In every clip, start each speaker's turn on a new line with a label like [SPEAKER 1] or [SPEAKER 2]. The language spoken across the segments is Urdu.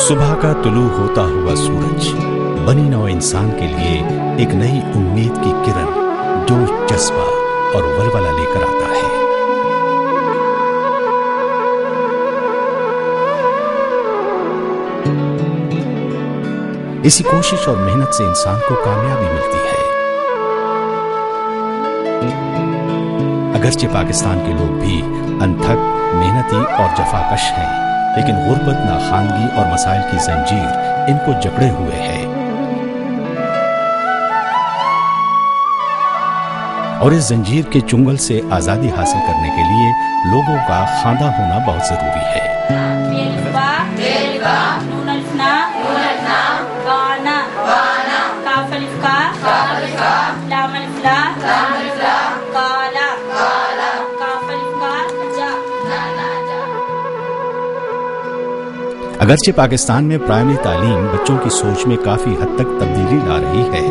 [SPEAKER 1] صبح کا طلوع ہوتا ہوا سورج بنی نوع انسان کے لیے ایک نئی امید کی کرن، جوش، جذبہ اور ولولہ لے کر آتا ہے۔ اسی کوشش اور محنت سے انسان کو کامیابی ملتی ہے۔ اگرچہ پاکستان کے لوگ بھی انتھک، محنتی اور جفاکش ہیں، لیکن غربت، ناخواندگی اور مسائل کی زنجیر ان کو جکڑے ہوئے ہے، اور اس زنجیر کے چنگل سے آزادی حاصل کرنے کے لیے لوگوں کا خواندہ ہونا بہت ضروری ہے۔ اگرچہ پاکستان میں پرائمری تعلیم بچوں کی سوچ میں کافی حد تک تبدیلی لا رہی ہے،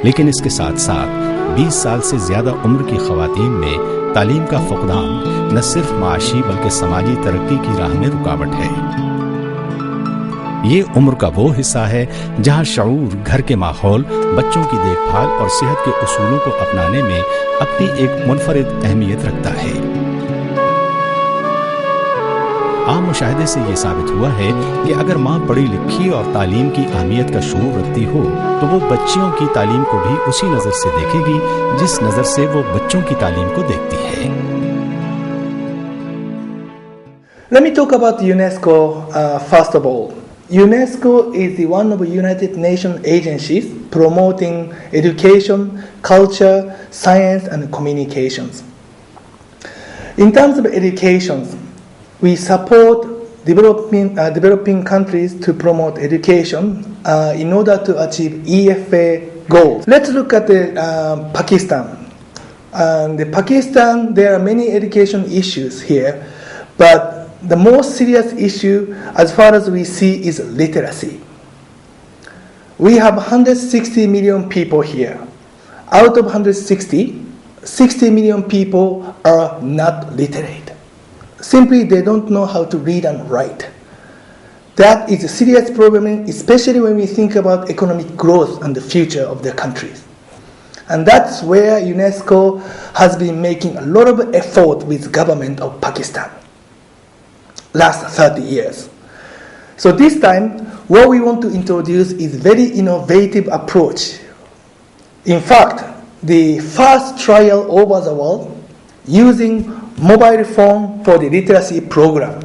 [SPEAKER 1] لیکن اس کے ساتھ ساتھ 20 سال سے زیادہ عمر کی خواتین میں تعلیم کا فقدان نہ صرف معاشی بلکہ سماجی ترقی کی راہ میں رکاوٹ ہے۔ یہ عمر کا وہ حصہ ہے جہاں شعور، گھر کے ماحول، بچوں کی دیکھ بھال اور صحت کے اصولوں کو اپنانے میں اپنی ایک منفرد اہمیت رکھتا ہے۔ عام مشاہدے سے یہ ثابت ہوا ہے کہ اگر ماں پڑھی لکھی اور تعلیم کی اہمیت کا شعور رکھتی ہو تو وہ بچیوں کی تعلیم کو بھی اسی نظر سے دیکھے گی جس نظر سے وہ بچوں کی تعلیم کو دیکھتی ہے۔
[SPEAKER 2] Let me talk about UNESCO first of all. UNESCO is one of the United Nations agencies promoting education, culture, science and communications. In terms of education, we support developing countries to promote education in order to achieve EFA goals. Let's look at Pakistan. In Pakistan, there are many education issues here, but the most serious issue, as far as we see, is literacy. We have 160 million people here. Out of 60 million people are not literate. Simply, they don't know how to read and write. That is a serious problem, especially when we think about economic growth and the future of their countries. And that's where UNESCO has been making a lot of effort with government of Pakistan last 30 years. So this time, what we want to introduce is very innovative approach. In fact, the first trial over the world using mobile phone for the literacy program.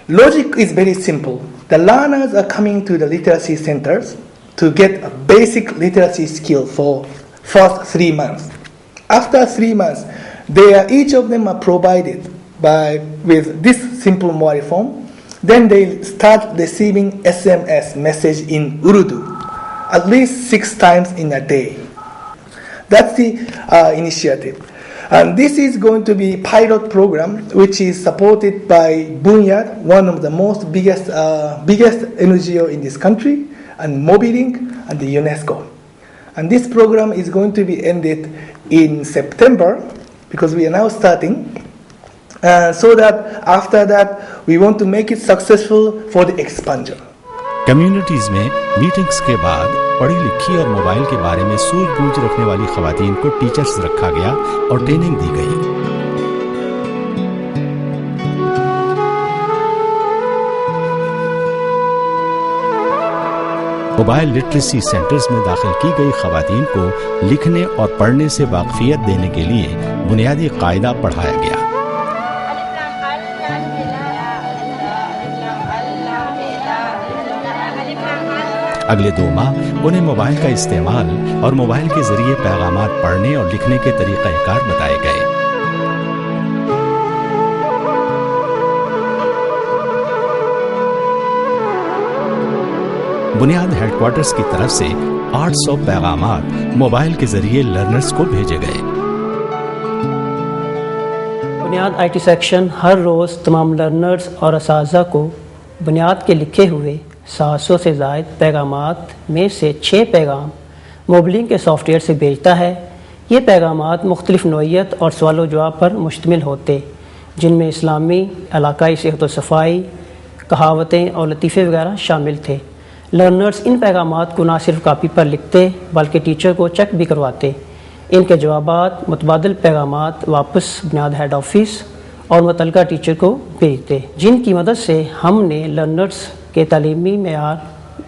[SPEAKER 2] Logic is very simple. The learners are coming to the literacy centers to get a basic literacy skill for first 3 months. After 3 months, each of them are provided with this simple mobile phone. Then they start receiving SMS message in Urdu at least 6 times in a day. That's the initiative. And this is going to be a pilot program which is supported by Bunyad, one of the biggest NGO in this country, and Mobilink and the UNESCO. And this program is going to be ended in September because we are now starting. So that after that we want to make it successful for the expansion.
[SPEAKER 1] Communities میں میٹنگز کے بعد پڑھی لکھی اور موبائل کے بارے میں سوجھ بوجھ رکھنے والی خواتین کو ٹیچرز رکھا گیا اور ٹریننگ دی گئی۔ موبائل لٹریسی سینٹرز میں داخل کی گئی خواتین کو لکھنے اور پڑھنے سے واقفیت دینے کے لیے بنیادی قاعدہ پڑھایا گیا۔ اگلے 2 ماہ انہیں موبائل کا استعمال اور موبائل کے ذریعے پیغامات پڑھنے اور لکھنے کے طریقہ کار بتائے گئے۔ بنیاد ہیڈ کوارٹرز کی طرف سے 800 پیغامات موبائل کے ذریعے لرنرز کو بھیجے گئے۔
[SPEAKER 3] بنیاد آئی ٹی سیکشن ہر روز تمام لرنرز اور اساتذہ کو بنیاد کے لکھے ہوئے 700 سے زائد پیغامات میں سے 6 پیغام موبلنگ کے سافٹ ویئر سے بھیجتا ہے۔ یہ پیغامات مختلف نوعیت اور سوال و جواب پر مشتمل ہوتے جن میں اسلامی، علاقائی صحت و صفائی، کہاوتیں اور لطیفے وغیرہ شامل تھے۔ لرنرز ان پیغامات کو نہ صرف کاپی پر لکھتے بلکہ ٹیچر کو چیک بھی کرواتے۔ ان کے جوابات متبادل پیغامات واپس بنیاد ہیڈ آفس اور متعلقہ ٹیچر کو بھیجتے، جن کی مدد سے ہم نے لرنرز کے تعلیمی معیار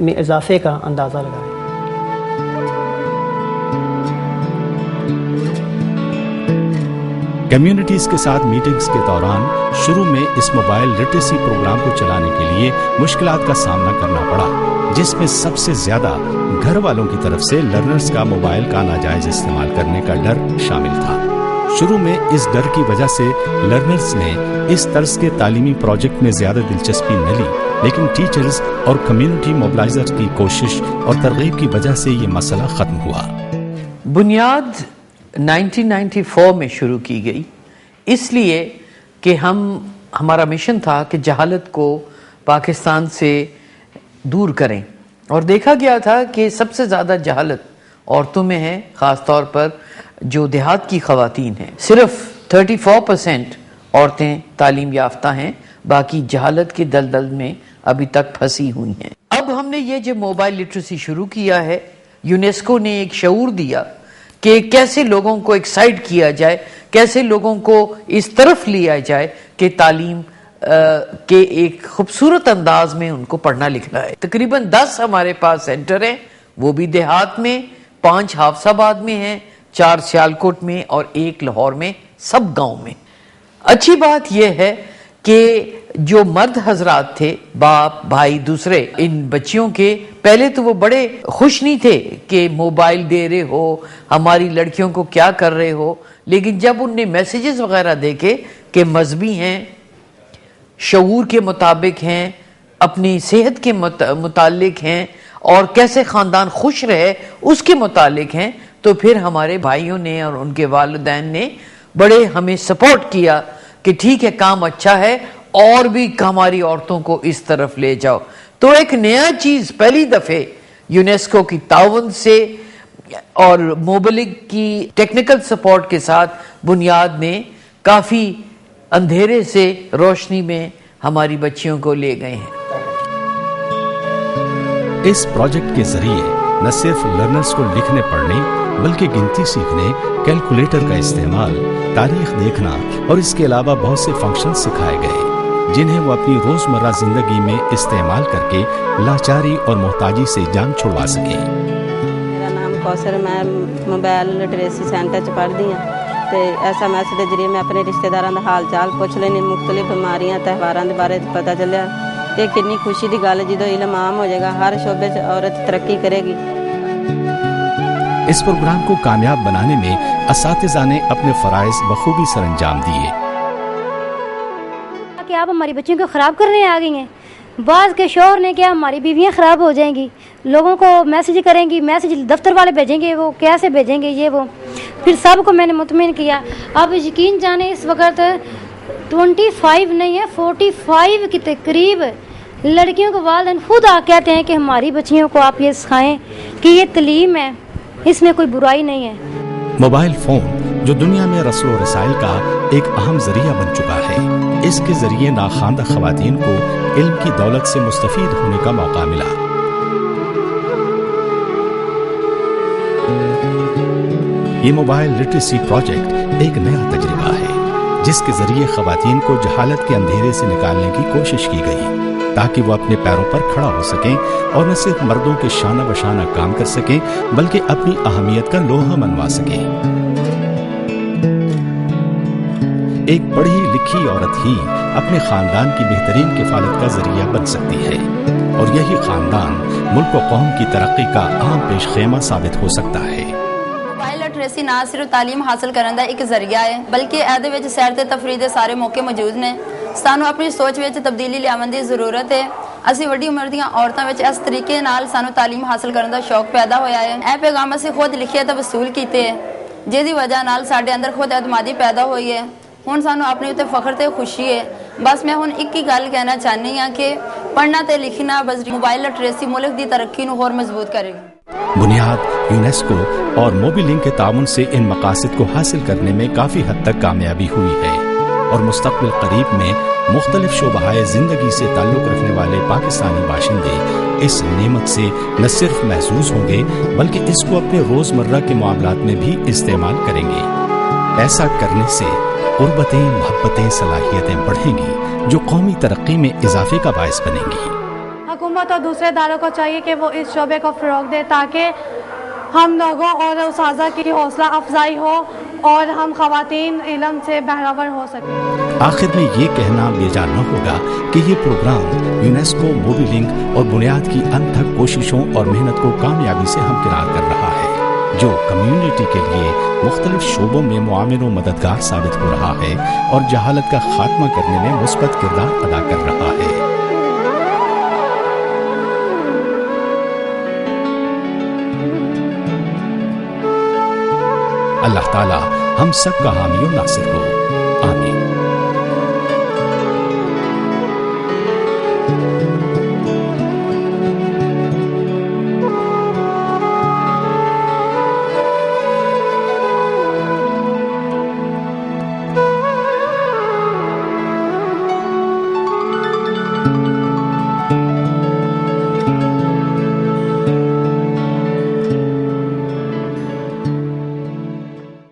[SPEAKER 3] میں اضافے کا اندازہ لگایا۔
[SPEAKER 1] کمیونٹیز کے ساتھ میٹنگز کے دوران شروع میں اس موبائل لٹریسی پروگرام کو چلانے کے لیے مشکلات کا سامنا کرنا پڑا، جس میں سب سے زیادہ گھر والوں کی طرف سے لرنرز کا موبائل کا ناجائز استعمال کرنے کا ڈر شامل تھا۔ شروع میں اس ڈر کی وجہ سے لرنرز نے اس طرز کے تعلیمی پروجیکٹ میں زیادہ دلچسپی نہ لی، لیکن ٹیچرز اور کمیونٹی موبلائزرز کی کوشش اور ترغیب کی وجہ سے یہ مسئلہ ختم ہوا۔
[SPEAKER 4] بنیاد 1994 میں شروع کی گئی، اس لیے کہ ہمارا مشن تھا کہ جہالت کو پاکستان سے دور کریں، اور دیکھا گیا تھا کہ سب سے زیادہ جہالت عورتوں میں ہے، خاص طور پر جو دیہات کی خواتین ہیں۔ صرف 34% عورتیں تعلیم یافتہ ہیں، باقی جہالت کے دلدل میں ابھی تک پھنسی ہوئی ہیں۔ اب ہم نے یہ جو موبائل لٹریسی شروع کیا ہے، یونیسکو نے ایک شعور دیا کہ کیسے لوگوں کو ایکسائٹ کیا جائے، کیسے لوگوں کو اس طرف لیا جائے کہ تعلیم کے ایک خوبصورت انداز میں ان کو پڑھنا لکھنا ہے۔ تقریباً 10 ہمارے پاس سینٹر ہیں، وہ بھی دیہات میں، 5 حافظ آباد میں ہیں، 4 سیالکوٹ میں اور 1 لاہور میں، سب گاؤں میں۔ اچھی بات یہ ہے کہ جو مرد حضرات تھے، باپ، بھائی، دوسرے ان بچیوں کے، پہلے تو وہ بڑے خوش نہیں تھے کہ موبائل دے رہے ہو، ہماری لڑکیوں کو کیا کر رہے ہو، لیکن جب ان نے میسیجز وغیرہ دیکھے کہ مذہبی ہیں، شعور کے مطابق ہیں، اپنی صحت کے متعلق ہیں، اور کیسے خاندان خوش رہے اس کے متعلق ہیں، تو پھر ہمارے بھائیوں نے اور ان کے والدین نے بڑے ہمیں سپورٹ کیا کہ ٹھیک ہے، کام اچھا ہے، اور بھی ہماری عورتوں کو اس طرف لے جاؤ۔ تو ایک نیا چیز پہلی دفعہ یونیسکو کی تعاون سے اور موبلنگ کی ٹیکنیکل سپورٹ کے ساتھ بنیاد نے کافی اندھیرے سے روشنی میں ہماری بچیوں کو لے گئے ہیں۔
[SPEAKER 1] اس پروجیکٹ کے ذریعے نہ صرف لرنرز کو لکھنے پڑھنے بلکہ گنتی سیکھنے، کیلکولیٹر کا استعمال، تاریخ دیکھنا اور اس کے علاوہ بہت سے فنکشن سکھائے گئے جنہیں وہ اپنی روزمرہ زندگی میں استعمال کر کے لاچاری اور محتاجی سے جان چھڑوا سکیں۔
[SPEAKER 5] میرا نام کوثر، میں موبائل لٹریسی سینٹر چ پڑھتی ہوں، تے SMS کے ذریعے میں اپنے رشتے داراں دا حال چال پوچھ لینی، مختلف بیماریاں تہواراں دے بارے پتہ چلیا۔ یہ کنی خوشی دی گل جدوں علم عام ہو جائے گا، ہر شعبے چ عورت ترقی کرے گی۔
[SPEAKER 1] اس پروگرام کو کامیاب بنانے میں اساتذہ نے اپنے فرائض بخوبی سر انجام دیے۔
[SPEAKER 6] کہ آپ ہماری بچیوں کو خراب کرنے آ گئی ہیں، بعض کے شوہر نے کیا ہماری بیویاں خراب ہو جائیں گی، لوگوں کو میسج کریں گی، میسج دفتر والے بھیجیں گے، وہ کیسے بھیجیں گے، یہ وہ۔ پھر سب کو میں نے مطمئن کیا۔ آپ یقین جانیں اس وقت 25 نہیں ہے، 45 کے قریب لڑکیوں کو والدین خود کہتے ہیں کہ ہماری بچیوں کو آپ یہ سکھائیں کہ یہ تعلیم ہے، اس میں کوئی برائی نہیں ہے۔
[SPEAKER 1] موبائل فون جو دنیا میں رسل و رسائل کا ایک اہم ذریعہ بن چکا ہے، اس کے ذریعے ناخواندہ خواتین کو علم کی دولت سے مستفید ہونے کا موقع ملا۔ یہ موبائل لٹریسی پروجیکٹ ایک نیا تجربہ ہے جس کے ذریعے خواتین کو جہالت کے اندھیرے سے نکالنے کی کوشش کی گئی تاکہ وہ اپنے پیروں پر کھڑا ہو سکیں اور نہ صرف مردوں کے شانہ بشانہ کام کر سکیں بلکہ اپنی اہمیت کا لوہا منوا سکیں۔ ایک پڑھی لکھی عورت ہی اپنے خاندان کی بہترین کفالت کا ذریعہ بن سکتی ہے، اور یہی خاندان ملک و قوم کی ترقی کا اہم پیش خیمہ ثابت ہو سکتا ہے۔
[SPEAKER 7] موبائل لٹریسی نہ صرف تعلیم حاصل کرنے کا ایک ذریعہ ہے بلکہ ایدے وچ سیر تے تفریح دے سارے موقع موجود نے۔ سانو اپنی سوچ وچ تبدیلی لیاون دی ضرورت ہے۔ اسی وڈی عمر دیاں عورتاں وچ اس طریقے نال سانو تعلیم حاصل کرنے دا شوق پیدا ہویا ہے۔ اے پیغام اسی خود لکھے تے وصول کیتے ہیں جس دی وجہ نال ساڈے اندر خود اعتمادی پیدا ہوئی ہے۔ ہن سانو اپنے اوتے فخر تے خوشی ہے۔ بس میں ہن ایک ہی گل کہنا چاہنی ہاں کہ پڑھنا تے لکھنا بس موبائل لٹریسی ملک دی ترقی نو ہور مضبوط کرے گی۔
[SPEAKER 1] بنیاد یونیسکو اور موبی لنک کے تعاون سے ان مقاصد کو حاصل کرنے میں کافی حد تک کامیابی ہوئی ہے، اور مستقبل قریب میں مختلف شعبۂ زندگی سے تعلق رکھنے والے پاکستانی باشندے اس نعمت سے نہ صرف محظوظ ہوں گے بلکہ اس کو اپنے روزمرہ کے معاملات میں بھی استعمال کریں گے۔ ایسا کرنے سے قربتیں، محبتیں، صلاحیتیں بڑھیں گی جو قومی ترقی میں اضافے کا باعث بنیں گی۔
[SPEAKER 8] حکومت اور دوسرے اداروں کو چاہیے کہ وہ اس شعبے کو فروغ دے تاکہ ہم لوگوں اور اساتذہ کی حوصلہ افزائی ہو اور ہم خواتین علم سے بہرور ہو سکیں۔
[SPEAKER 1] آخر میں یہ کہنا بیجا نہ ہوگا کہ یہ پروگرام یونیسکو موبی لنک اور بنیاد کی انتھک کوششوں اور محنت کو کامیابی سے ہمکنار کر رہا ہے، جو کمیونٹی کے لیے مختلف شعبوں میں معاون و مددگار ثابت ہو رہا ہے اور جہالت کا خاتمہ کرنے میں مثبت کردار ادا کر رہا ہے۔ اللہ تعالی ہم سب کا حامی و ناصر ہو۔